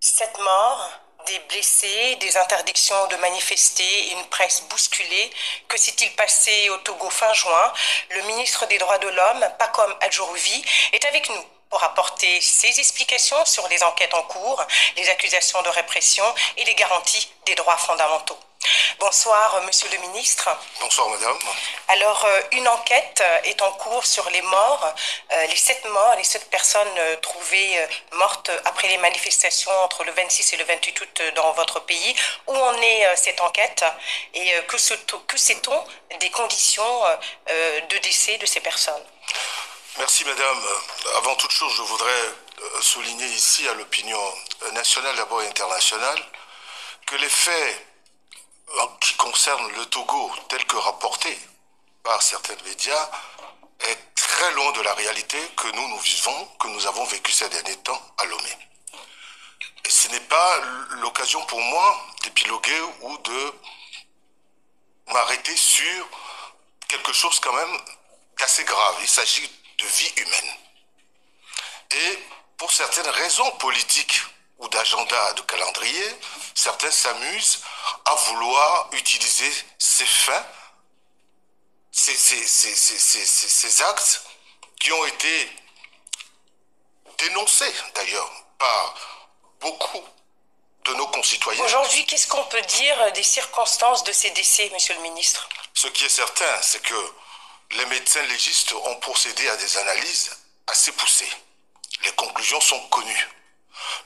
Sept morts, des blessés, des interdictions de manifester, une presse bousculée. Que s'est-il passé au Togo fin juin? Le ministre des Droits de l'Homme, Pacom Adjourouvi, est avec nous pour apporter ses explications sur les enquêtes en cours, les accusations de répression et les garanties des droits fondamentaux. Bonsoir, monsieur le ministre. Bonsoir, madame. Alors, une enquête est en cours sur les morts, les sept morts, les sept personnes trouvées mortes après les manifestations entre le 26 et le 28 août dans votre pays. Où en est cette enquête et que sait-on des conditions de décès de ces personnes? Merci, madame. Avant toute chose, je voudrais souligner ici à l'opinion nationale, d'abord et internationale, que les faits qui concernent le Togo, tels que rapportés par certains médias, est très loin de la réalité que nous vivons, que nous avons vécu ces derniers temps à Lomé. Et ce n'est pas l'occasion pour moi d'épiloguer ou de m'arrêter sur quelque chose quand même d'assez grave. Il s'agit de vie humaine. Et pour certaines raisons politiques ou d'agenda, de calendrier, certains s'amusent à vouloir utiliser ces fins, ces actes qui ont été dénoncés d'ailleurs par beaucoup de nos concitoyens. Aujourd'hui, qu'est-ce qu'on peut dire des circonstances de ces décès, monsieur le ministre? Ce qui est certain, c'est que les médecins légistes ont procédé à des analyses assez poussées. Les conclusions sont connues.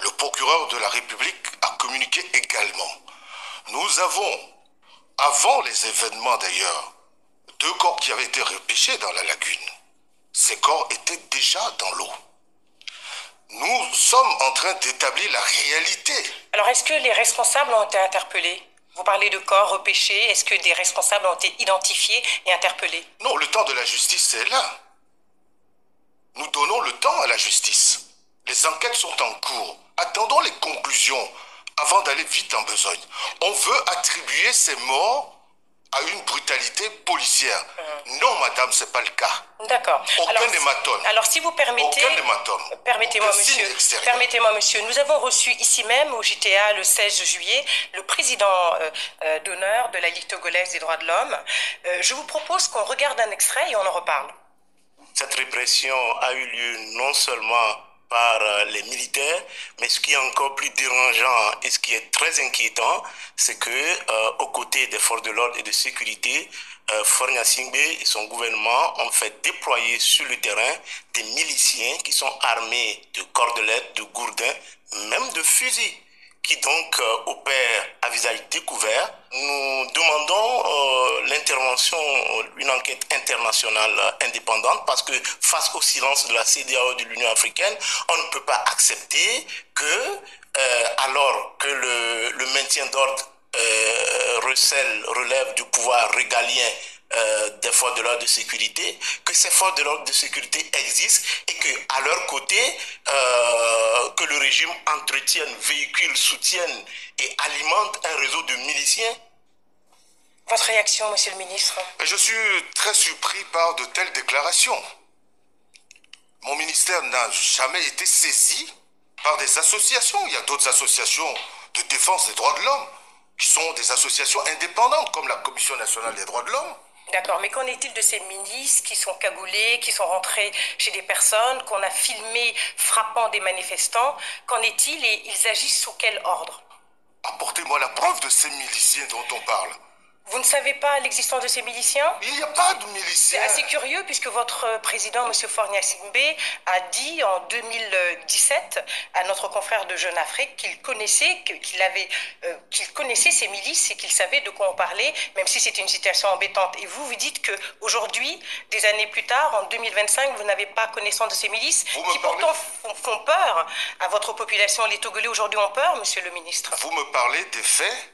Le procureur de la République a communiqué également. Nous avons, avant les événements d'ailleurs, deux corps qui avaient été repêchés dans la lagune. Ces corps étaient déjà dans l'eau. Nous sommes en train d'établir la réalité. Alors, est-ce que les responsables ont été interpellés? Vous parlez de corps repêchés. Est-ce que des responsables ont été identifiés et interpellés? Non, le temps de la justice est là. Nous donnons le temps à la justice. Les enquêtes sont en cours. Attendons les conclusions avant d'aller vite en besogne. On veut attribuer ces morts à une brutalité policière. Non, madame, ce n'est pas le cas. D'accord. Aucun hématome. Alors, si vous permettez, aucun hématome. Permettez-moi, monsieur, nous avons reçu ici même au JTA le 16 juillet le président d'honneur de la Ligue togolaise des droits de l'homme. Je vous propose qu'on regarde un extrait et on en reparle. Cette répression a eu lieu non seulement par les militaires, mais ce qui est encore plus dérangeant et ce qui est très inquiétant, c'est que aux côtés des forces de l'ordre et de sécurité, Faure Gnassingbé et son gouvernement ont fait déployer sur le terrain des miliciens qui sont armés de cordelettes, de gourdins, même de fusils, qui donc opèrent à visage découvert. Nous demandons l'intervention, une enquête internationale indépendante, parce que face au silence de la CEDEAO de l'Union africaine, on ne peut pas accepter que, alors que le maintien d'ordre relève du pouvoir régalien des forces de l'ordre de sécurité, que ces forces de l'ordre de sécurité existent et qu'à leur côté, que le régime entretienne, véhicule, soutienne et alimente un réseau de miliciens. Votre réaction, monsieur le ministre? Je suis très surpris par de telles déclarations. Mon ministère n'a jamais été saisi par des associations. Il y a d'autres associations de défense des droits de l'homme qui sont des associations indépendantes, comme la Commission nationale des droits de l'homme. D'accord, mais qu'en est-il de ces milices qui sont cagoulés, qui sont rentrés chez des personnes, qu'on a filmées frappant des manifestants? Qu'en est-il et ils agissent sous quel ordre? Apportez-moi la preuve de ces miliciens dont on parle. Vous ne savez pas l'existence de ces miliciens? Il n'y a pas de C'est miliciens. assez curieux puisque votre président, M. Faure Gnassingbé, a dit en 2017 à notre confrère de Jeune Afrique qu'il connaissait, qu'il connaissait ces milices et qu'il savait de quoi on parlait, même si c'était une situation embêtante. Et vous dites qu'aujourd'hui, des années plus tard, en 2025, vous n'avez pas connaissance de ces milices qui pourtant font peur à votre population. Les Togolais aujourd'hui ont peur, monsieur le ministre. Vous me parlez des faits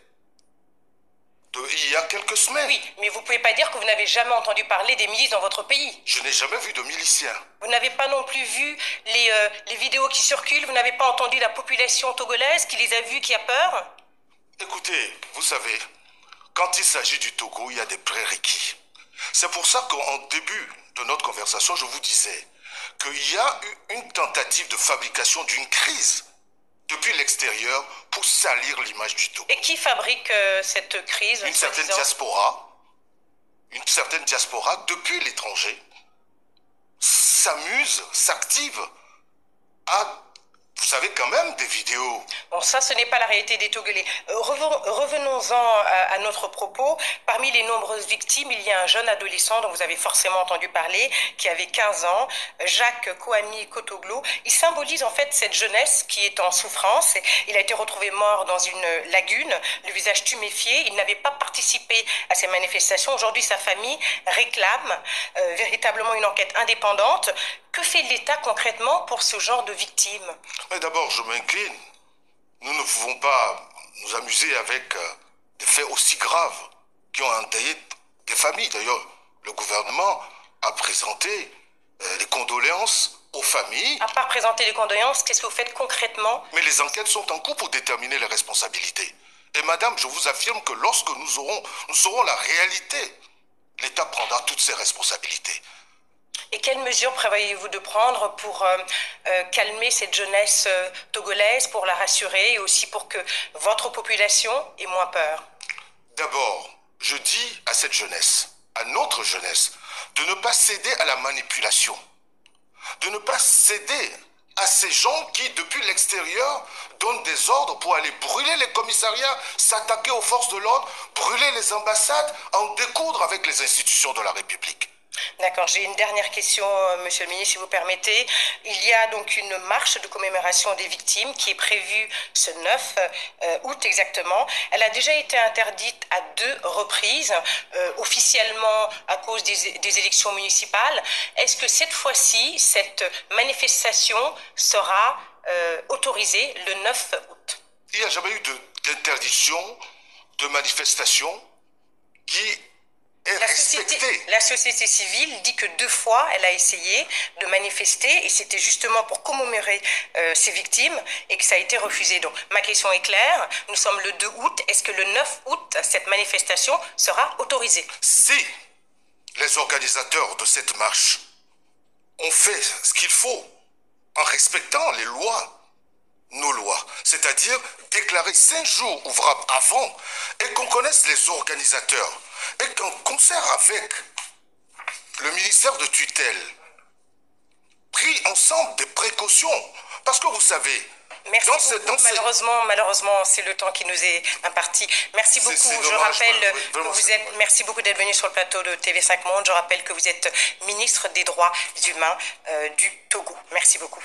il y a quelques semaines. Oui, mais vous ne pouvez pas dire que vous n'avez jamais entendu parler des milices dans votre pays. Je n'ai jamais vu de miliciens. Vous n'avez pas non plus vu les vidéos qui circulent, vous n'avez pas entendu la population togolaise qui les a vues, qui a peur? Écoutez, vous savez, quand il s'agit du Togo, il y a des prérequis. C'est pour ça qu'en début de notre conversation, je vous disais qu'il y a eu une tentative de fabrication d'une crise depuis l'extérieur pour salir l'image du Togo. Et qui fabrique cette crise? Une certaine diaspora depuis l'étranger s'amuse, s'active à, vous savez, quand même des vidéos. Bon, ça, ce n'est pas la réalité des Togolais. Revenons-en à notre propos. Parmi les nombreuses victimes, il y a un jeune adolescent dont vous avez forcément entendu parler, qui avait 15 ans, Jacques Kouami Kotoglo. Il symbolise en fait cette jeunesse qui est en souffrance. Il a été retrouvé mort dans une lagune, le visage tuméfié. Il n'avait pas participé à ces manifestations. Aujourd'hui, sa famille réclame véritablement une enquête indépendante. Que fait l'État concrètement pour ce genre de victimes? Mais d'abord, je m'incline. Nous ne pouvons pas nous amuser avec des faits aussi graves qui ont endeuillé des familles. D'ailleurs, le gouvernement a présenté les condoléances aux familles. À part présenter les condoléances, qu'est-ce que vous faites concrètement? Mais les enquêtes sont en cours pour déterminer les responsabilités. Et madame, je vous affirme que lorsque nous saurons la réalité, l'État prendra toutes ses responsabilités. Et quelles mesures prévoyez-vous de prendre pour calmer cette jeunesse togolaise, pour la rassurer et aussi pour que votre population ait moins peur? D'abord, je dis à cette jeunesse, à notre jeunesse, de ne pas céder à la manipulation, de ne pas céder à ces gens qui, depuis l'extérieur, donnent des ordres pour aller brûler les commissariats, s'attaquer aux forces de l'ordre, brûler les ambassades, en découdre avec les institutions de la République. D'accord, j'ai une dernière question, monsieur le ministre, si vous permettez. Il y a donc une marche de commémoration des victimes qui est prévue ce 9 août exactement. Elle a déjà été interdite à 2 reprises, officiellement à cause des élections municipales. Est-ce que cette fois-ci, cette manifestation sera autorisée le 9 août? Il n'y a jamais eu d'interdiction de manifestation qui la société civile dit que 2 fois, elle a essayé de manifester et c'était justement pour commémorer ces victimes et que ça a été refusé. Donc, ma question est claire. Nous sommes le 2 août. Est-ce que le 9 août, cette manifestation sera autorisée? Si les organisateurs de cette marche ont fait ce qu'il faut en respectant les lois, nos lois, c'est-à-dire déclarer 5 jours ouvrables avant et qu'on connaisse les organisateurs et qu'en concert avec le ministère de tutelle, pris ensemble des précautions, parce que vous savez, merci beaucoup. Malheureusement, c'est le temps qui nous est imparti. Merci beaucoup. Je rappelle que vous êtes. Merci beaucoup d'être venu sur le plateau de TV5 Monde. Je rappelle que vous êtes ministre des Droits humains du Togo. Merci beaucoup.